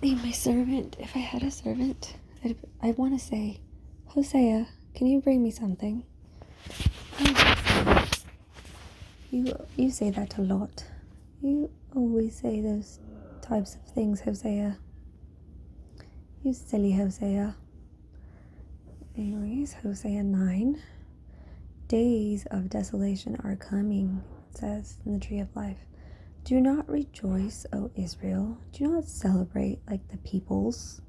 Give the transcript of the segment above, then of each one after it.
name my servant, if I had a servant, I want to say, Hosea, can you bring me something? You say that a lot. You always say those types of things, Hosea. You silly Hosea. Anyways, Hosea 9. Days of desolation are coming, it says in the Tree of Life. Do not rejoice, O Israel. Do not celebrate like the peoples.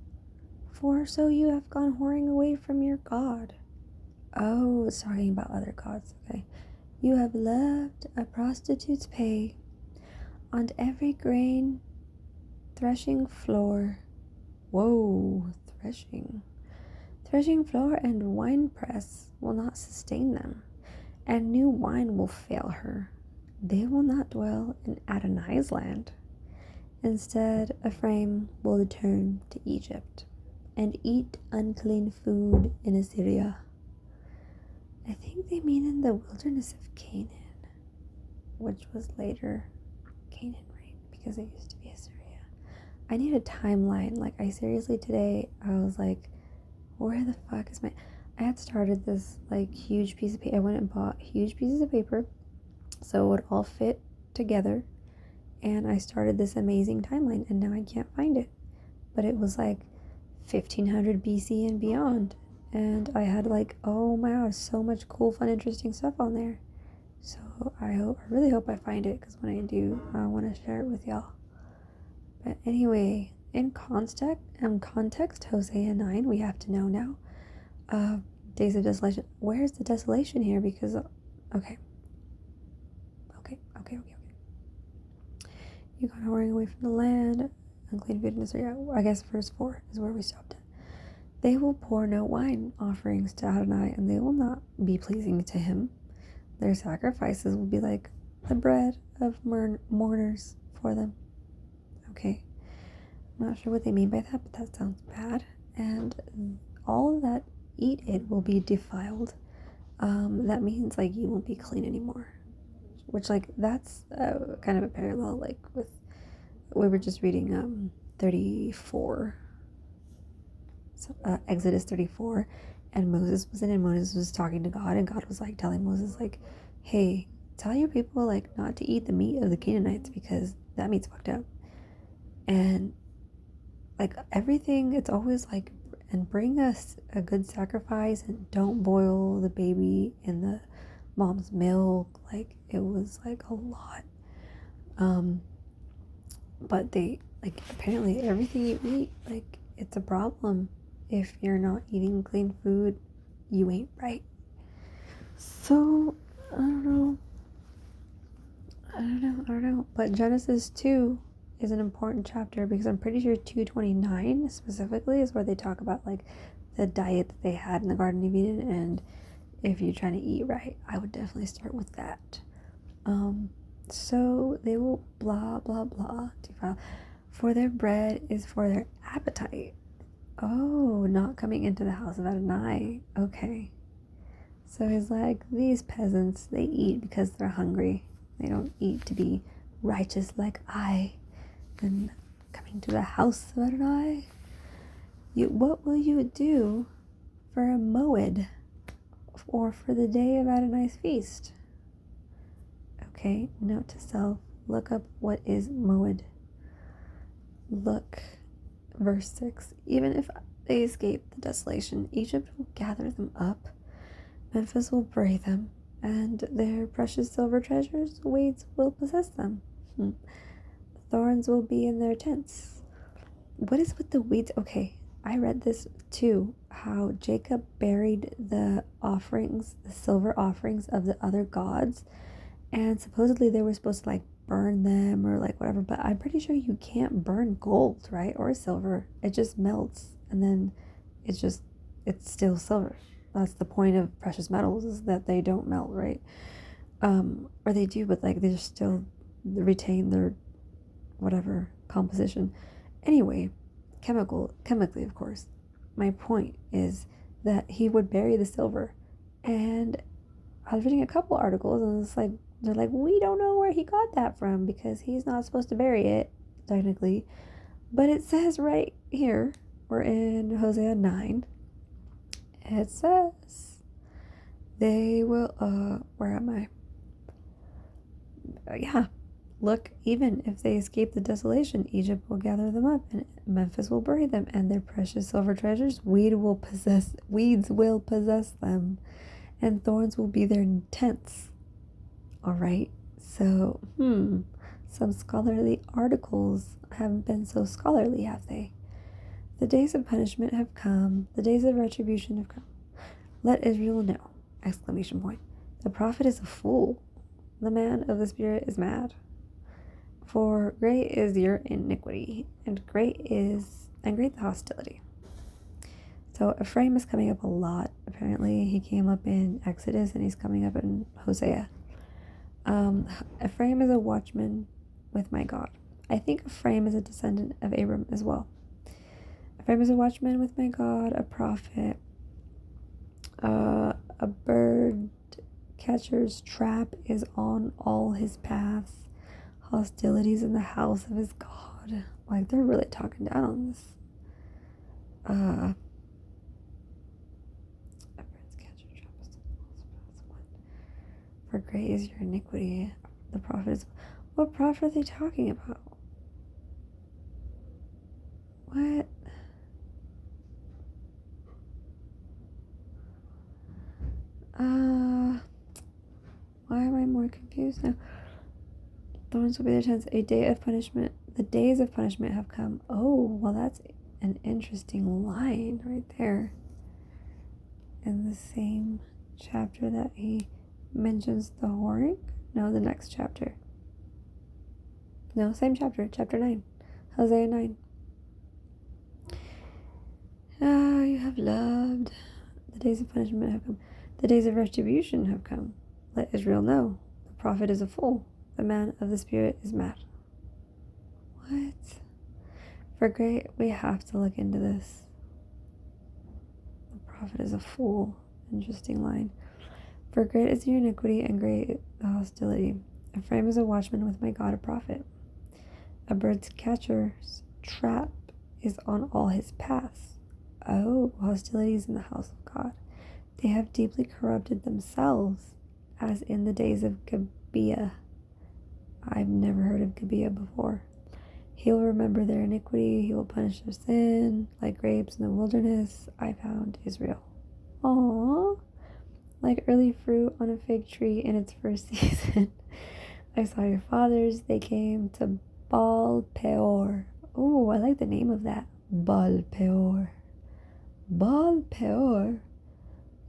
For so you have gone whoring away from your God. Oh, it's talking about other gods, okay. You have left a prostitute's pay on every grain threshing floor. Whoa, threshing. Threshing floor and wine press will not sustain them, and new wine will fail her. They will not dwell in Adonai's land. Instead, Ephraim will return to Egypt and eat unclean food in Assyria. I think they mean in the wilderness of Canaan, which was later Canaan, right? Because it used to be Assyria. I need a timeline. Like, I seriously, today, I was like, where the fuck is my... I had started this, like, huge piece of paper. I went and bought huge pieces of paper so it would all fit together. And I started this amazing timeline, and now I can't find it. But it was, like, 1500 BC and beyond. And I had, like, oh my gosh, so much cool, fun, interesting stuff on there. So I really hope I find it, because when I do, I want to share it with y'all. But anyway, in context, Hosea 9, we have to know now. Days of desolation. Where's the desolation here? Because, okay. You got whoring away from the land, unclean food in Assyria. I guess verse 4 is where we stopped at. They will pour no wine offerings to Adonai, and they will not be pleasing to him. Their sacrifices will be like the bread of mourners for them. Okay. I'm not sure what they mean by that, but that sounds bad. And all that eat it will be defiled. That means, like, you won't be clean anymore. Which, like, that's kind of a parallel, like, with, we were just reading 34. So, Exodus 34. And Moses was in, and Moses was talking to God, and God was, like, telling Moses, like, hey, tell your people, like, not to eat the meat of the Canaanites, because that meat's fucked up. And, like, everything, it's always, like, and bring us a good sacrifice, and don't boil the baby in the mom's milk. Like, it was, like, a lot. But they, like, apparently everything you eat, like, it's a problem. If you're not eating clean food, you ain't right. So, I don't know. But Genesis 2 is an important chapter, because I'm pretty sure 2:29 specifically is where they talk about, like, the diet that they had in the Garden of Eden. And if you're trying to eat right, I would definitely start with that. So they will blah blah blah defile, for their bread is for their appetite. Oh, not coming into the house of Adonai. Okay. So he's like, these peasants, they eat because they're hungry. They don't eat to be righteous like I. And coming to the house of Adonai. What will you do for a moed, or for the day of Adonai's feast? Okay, note to self, look up what is moed. Look, verse 6. Even if they escape the desolation, Egypt will gather them up. Memphis will bury them, and their precious silver treasures, weeds will possess them. Thorns will be in their tents. What is with the weeds? Okay, I read this too, how Jacob buried the offerings, the silver offerings of the other gods, and supposedly they were supposed to, like, burn them or, like, whatever, but I'm pretty sure you can't burn gold, right? Or silver. It just melts, and then it's still silver. That's the point of precious metals, is that they don't melt, right? Or they do, but, like, they just still retain their whatever composition. Anyway, chemically, of course. My point is that he would bury the silver, and I was reading a couple articles, and it's like, they're like, we don't know where he got that from, because he's not supposed to bury it, technically. But it says right here, we're in Hosea 9, it says, they will, where am I? Yeah, look, even if they escape the desolation, Egypt will gather them up, and Memphis will bury them, and their precious silver treasures, weeds will possess them, and thorns will be their tents. All right, so, some scholarly articles haven't been so scholarly, have they? The days of punishment have come, the days of retribution have come. Let Israel know! Exclamation point. The prophet is a fool. The man of the spirit is mad. For great is your iniquity, and great the hostility. So Ephraim is coming up a lot. Apparently he came up in Exodus and he's coming up in Hosea. Ephraim is a watchman with my God. I think Ephraim is a descendant of Abram as well. Ephraim is a watchman with my God, a prophet, a bird catcher's trap is on all his paths, hostilities in the house of his God. Like, they're really talking down on this. A bird's catcher's trap is on all his paths. For great is your iniquity. The prophet is... What prophet are they talking about? What? Why am I more confused now? Thorns will be their tents. A day of punishment. The days of punishment have come. Oh, well, that's an interesting line right there. In the same chapter that he mentions the whoring? No, the next chapter. No, same chapter. Chapter 9. Hosea 9. Ah, you have loved. The days of punishment have come. The days of retribution have come. Let Israel know. The prophet is a fool. The man of the spirit is mad. What? For great, we have to look into this. The prophet is a fool. Interesting line. For great is your iniquity and great the hostility. Ephraim is a watchman with my God, a prophet. A bird's catcher's trap is on all his paths. Oh, hostilities in the house of God. They have deeply corrupted themselves, as in the days of Gibeah. I've never heard of Gibeah before. He will remember their iniquity. He will punish their sin. Like grapes in the wilderness, I found Israel. Aww. Like early fruit on a fig tree in its first season. I saw your fathers. They came to Baal Peor. Oh, I like the name of that. Baal Peor. Baal Peor.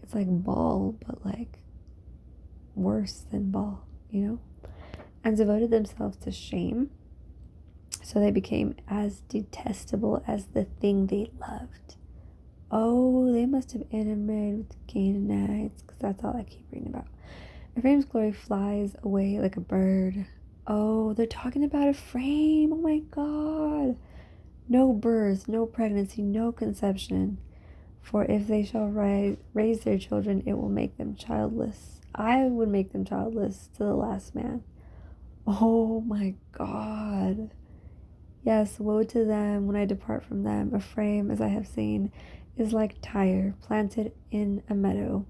It's like ball, but like worse than ball, you know? And devoted themselves to shame. So they became as detestable as the thing they loved. Oh, they must have intermarried with the Canaanites, because that's all I keep reading about. Ephraim's glory flies away like a bird. Oh, they're talking about Ephraim. Oh my God. No birth, no pregnancy, no conception. For if they shall raise their children, it will make them childless. I would make them childless to the last man. Oh my God. Yes, woe to them when I depart from them. Ephraim, as I have seen, is like Tyre, planted in a meadow.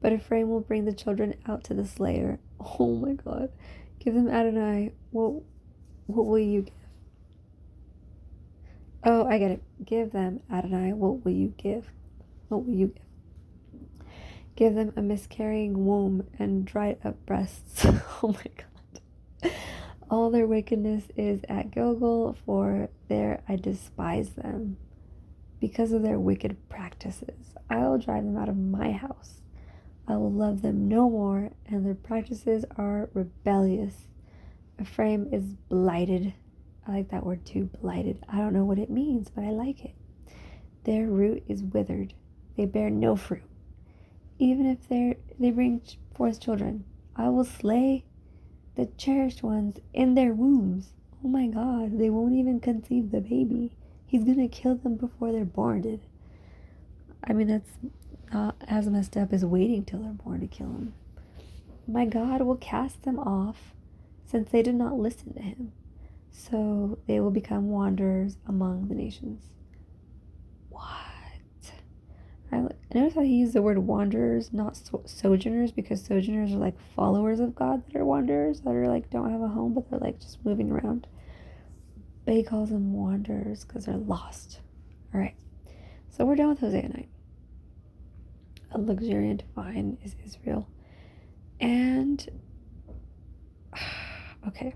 But Ephraim will bring the children out to the slayer. Oh my God. Give them Adonai. What will you give? Oh, I get it. Give them Adonai. What will you give? What will you give? Give them a miscarrying womb and dried up breasts. Oh my God. All their wickedness is at Gilgal, for there I despise them. Because of their wicked practices, I will drive them out of my house. I will love them no more, and their practices are rebellious. Ephraim is blighted. I like that word too, blighted. I don't know what it means, but I like it. Their root is withered. They bear no fruit. Even if they bring forth children, I will slay the cherished ones in their wombs. Oh my God, they won't even conceive the baby. He's gonna kill them before they're born, dude. I mean, that's not as messed up as waiting till they're born to kill them. My God will cast them off, since they did not listen to him. so they will become wanderers among the nations. What? I notice how he used the word wanderers, not sojourners, because sojourners are like followers of God that are wanderers, that are like don't have a home, but they're like just moving around. But he calls them wanderers because they're lost. All right, so we're done with Hosea 9. A luxuriant vine is Israel. And, okay.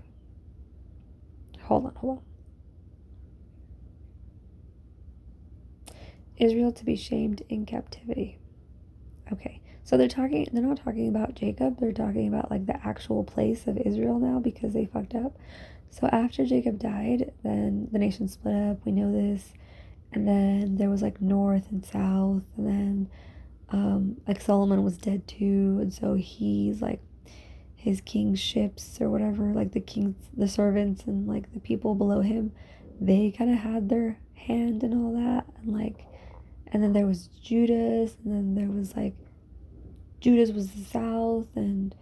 Hold on. Israel to be shamed in captivity. Okay, so they're not talking about Jacob, they're talking about like the actual place of Israel now because they fucked up. So after Jacob died, then the nation split up, we know this, and then there was like north and south, and then like Solomon was dead too, and so he's like his kingships or whatever, like the servants and like the people below him, they kind of had their hand in all that, and like, and then there was Judas, and then there was like Judas was the south, and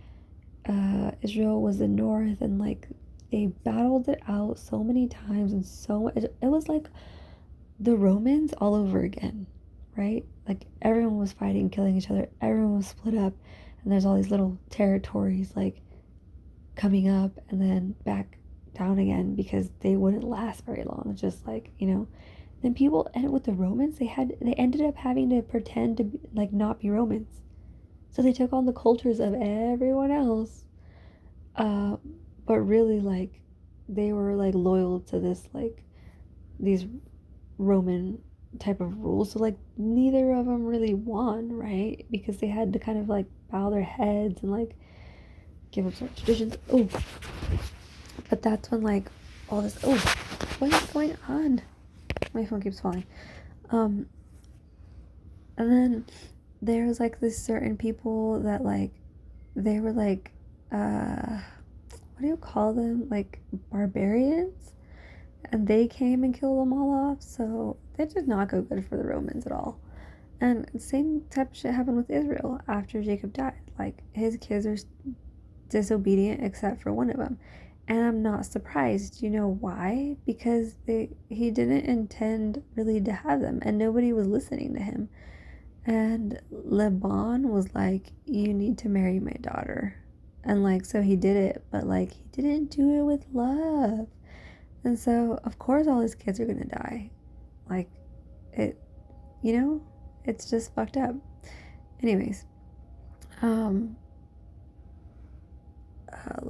Israel was the north, and like they battled it out so many times, and so it was like the Romans all over again, right? Like everyone was fighting, killing each other, everyone was split up, and there's all these little territories like coming up and then back down again because they wouldn't last very long. It's just like, then people, and with the Romans, they ended up having to pretend to be, like, not be Romans, so they took on the cultures of everyone else, but really like they were like loyal to this, like these Roman type of rules. So like neither of them really won, right? Because they had to kind of like bow their heads and like give up certain traditions. Oh, but that's when like all this. Oh, what is going on? My phone keeps falling. And then there was like this certain people that like they were like what do you call them, like barbarians, and they came and killed them all off. So that did not go good for the Romans at all. And same type of shit happened with Israel after Jacob died. Like his kids are disobedient except for one of them, and I'm not surprised. You know why? Because he didn't intend really to have them, and nobody was listening to him. And Laban was like, you need to marry my daughter. And like, so he did it, but like, he didn't do it with love. And so, of course, all his kids are gonna die. Like, it, it's just fucked up. Anyways,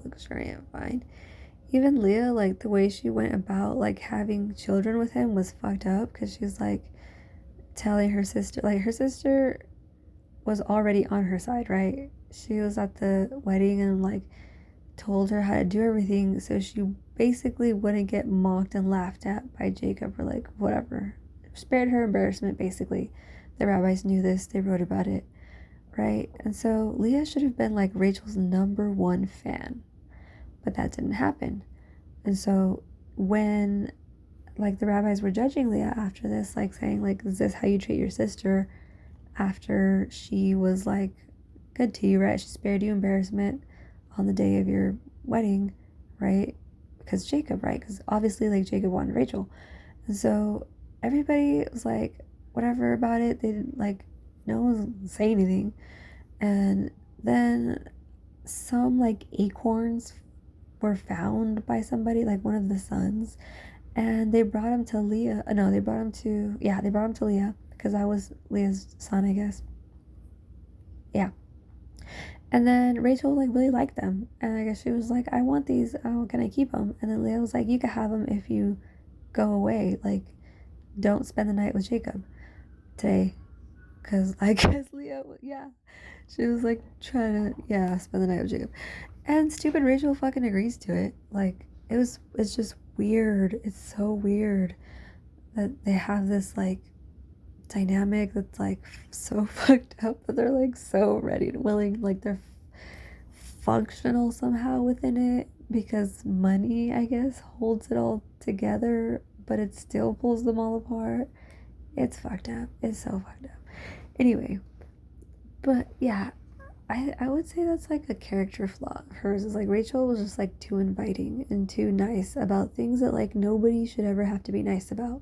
luxuriant fine. Even Leah, like, the way she went about, like, having children with him was fucked up because she's like, telling her sister, like, her sister was already on her side, right? She was at the wedding and like told her how to do everything so she basically wouldn't get mocked and laughed at by Jacob or like whatever. Spared her embarrassment, basically. The rabbis knew this, they wrote about it, right? And so Leah should have been like Rachel's number one fan, but that didn't happen. And so when like the rabbis were judging Leah after this, like saying like, is this how you treat your sister after she was like good to you, right? She spared you embarrassment on the day of your wedding, right? Because Jacob, right? Because obviously like Jacob wanted Rachel. And so everybody was like whatever about it. They didn't like, no one was saying anything. And then some like acorns were found by somebody, like one of the sons, and they brought him to Leah. No, they brought him to Leah because I was Leah's son, I guess. Yeah. And then Rachel like really liked them, and I guess she was like, I want these, can I keep them? And then Leah was like, you can have them if you go away, like don't spend the night with Jacob today, because I guess Leah, yeah, she was like trying to, spend the night with Jacob. And stupid Rachel fucking agrees to it. Like it's just weird. It's so weird that they have this like dynamic that's like so fucked up, but they're like so ready and willing, like they're functional somehow within it because money, I guess, holds it all together, but it still pulls them all apart. It's fucked up. It's so fucked up. Anyway, but yeah, I would say that's like a character flaw of hers. Is like Rachel was just like too inviting and too nice about things that like nobody should ever have to be nice about.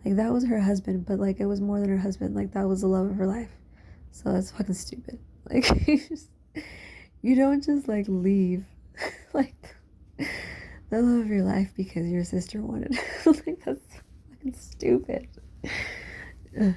Like that was her husband, but like it was more than her husband. Like that was the love of her life. So that's fucking stupid. Like you don't just like leave like the love of your life because your sister wanted. Like that's fucking stupid. Ugh.